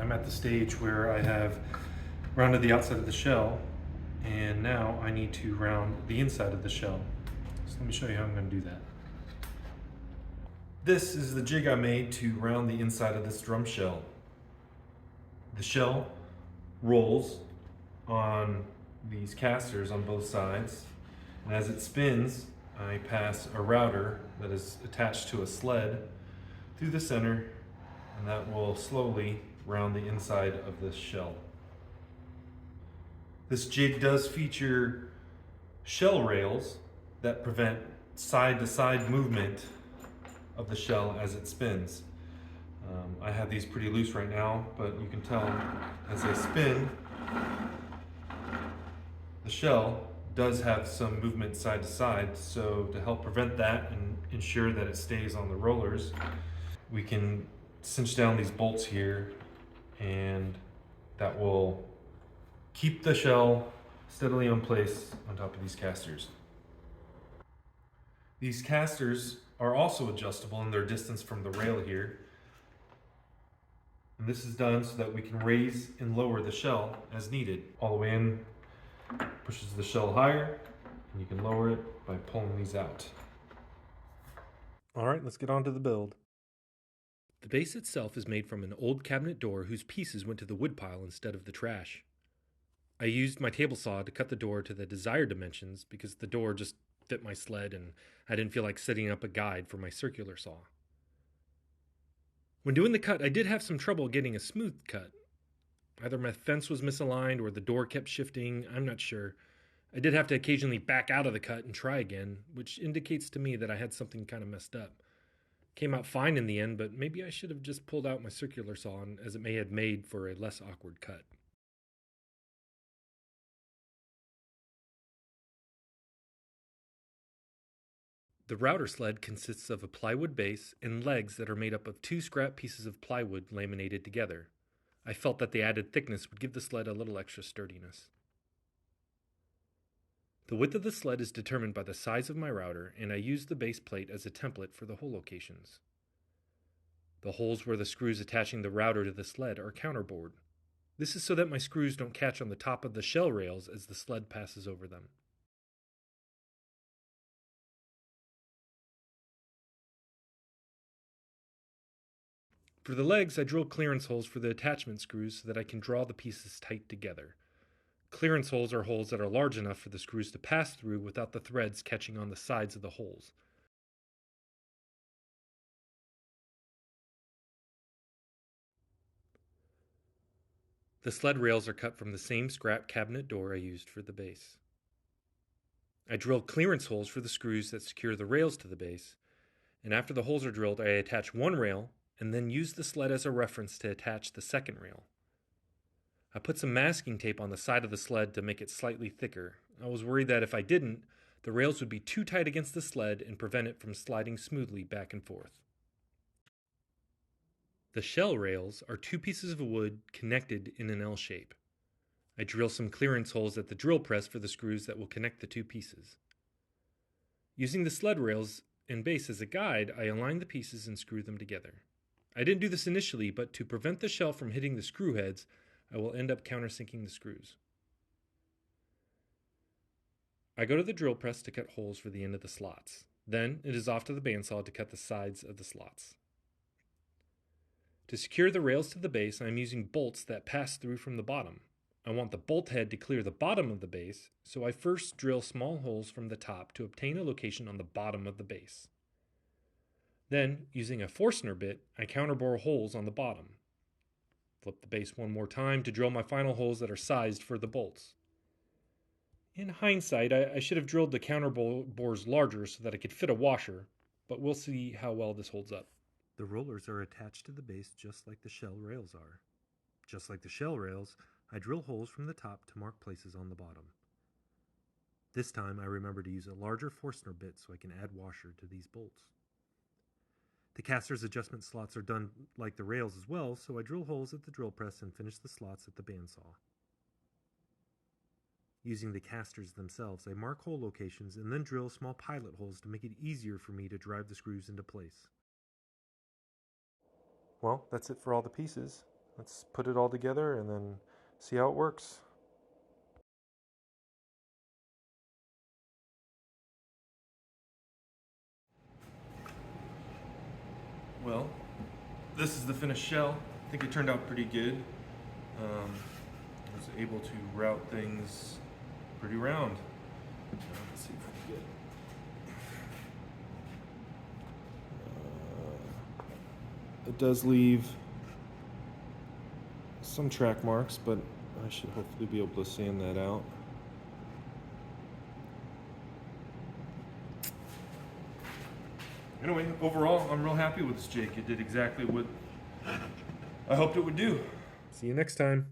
I'm at the stage where I have rounded the outside of the shell, and now I need to round the inside of the shell. So let me show you how I'm going to do that. This is the jig I made to round the inside of this drum shell. The shell rolls on these casters on both sides, and as it spins, I pass a router that is attached to a sled through the center, and that will slowly round the inside of this shell. This jig does feature shell rails that prevent side-to-side movement of the shell as it spins. I have these pretty loose right now, but you can tell as they spin, the shell does have some movement side to side, so to help prevent that and ensure that it stays on the rollers, we can cinch down these bolts here, and that will keep the shell steadily in place on top of these casters. These casters are also adjustable in their distance from the rail here. And this is done so that we can raise and lower the shell as needed. All the way in pushes the shell higher, and you can lower it by pulling these out. All right, let's get on to the build. The base itself is made from an old cabinet door whose pieces went to the woodpile instead of the trash. I used my table saw to cut the door to the desired dimensions because the door just fit my sled and I didn't feel like setting up a guide for my circular saw. When doing the cut, I did have some trouble getting a smooth cut. Either my fence was misaligned or the door kept shifting, I'm not sure. I did have to occasionally back out of the cut and try again, which indicates to me that I had something kind of messed up. Came out fine in the end, but maybe I should have just pulled out my circular saw as it may have made for a less awkward cut. The router sled consists of a plywood base and legs that are made up of two scrap pieces of plywood laminated together. I felt that the added thickness would give the sled a little extra sturdiness. The width of the sled is determined by the size of my router, and I used the base plate as a template for the hole locations. The holes where the screws attaching the router to the sled are counterbored. This is so that my screws don't catch on the top of the shell rails as the sled passes over them. For the legs, I drilled clearance holes for the attachment screws so that I can draw the pieces tight together. Clearance holes are holes that are large enough for the screws to pass through without the threads catching on the sides of the holes. The sled rails are cut from the same scrap cabinet door I used for the base. I drilled clearance holes for the screws that secure the rails to the base, and after the holes are drilled, I attach one rail and then use the sled as a reference to attach the second rail. I put some masking tape on the side of the sled to make it slightly thicker. I was worried that if I didn't, the rails would be too tight against the sled and prevent it from sliding smoothly back and forth. The shell rails are two pieces of wood connected in an L shape. I drill some clearance holes at the drill press for the screws that will connect the two pieces. Using the sled rails and base as a guide, I align the pieces and screw them together. I didn't do this initially, but to prevent the shell from hitting the screw heads, I will end up countersinking the screws. I go to the drill press to cut holes for the end of the slots. Then it is off to the bandsaw to cut the sides of the slots. To secure the rails to the base, I am using bolts that pass through from the bottom. I want the bolt head to clear the bottom of the base, so I first drill small holes from the top to obtain a location on the bottom of the base. Then, using a Forstner bit, I counterbore holes on the bottom. Flip the base one more time to drill my final holes that are sized for the bolts. In hindsight, I should have drilled the counterbores larger so that I could fit a washer, but we'll see how well this holds up. The rollers are attached to the base just like the shell rails are. Just like the shell rails, I drill holes from the top to mark places on the bottom. This time I remember to use a larger Forstner bit so I can add washer to these bolts. The caster's adjustment slots are done like the rails as well, so I drill holes at the drill press and finish the slots at the bandsaw. Using the casters themselves, I mark hole locations and then drill small pilot holes to make it easier for me to drive the screws into place. Well, that's it for all the pieces. Let's put it all together and then see how it works. Well, this is the finished shell. I think it turned out pretty good. I was able to route things pretty round. Let's see if we can get it does leave some track marks, but I should hopefully be able to sand that out. Anyway, overall, I'm real happy with this jig. It did exactly what I hoped it would do. See you next time.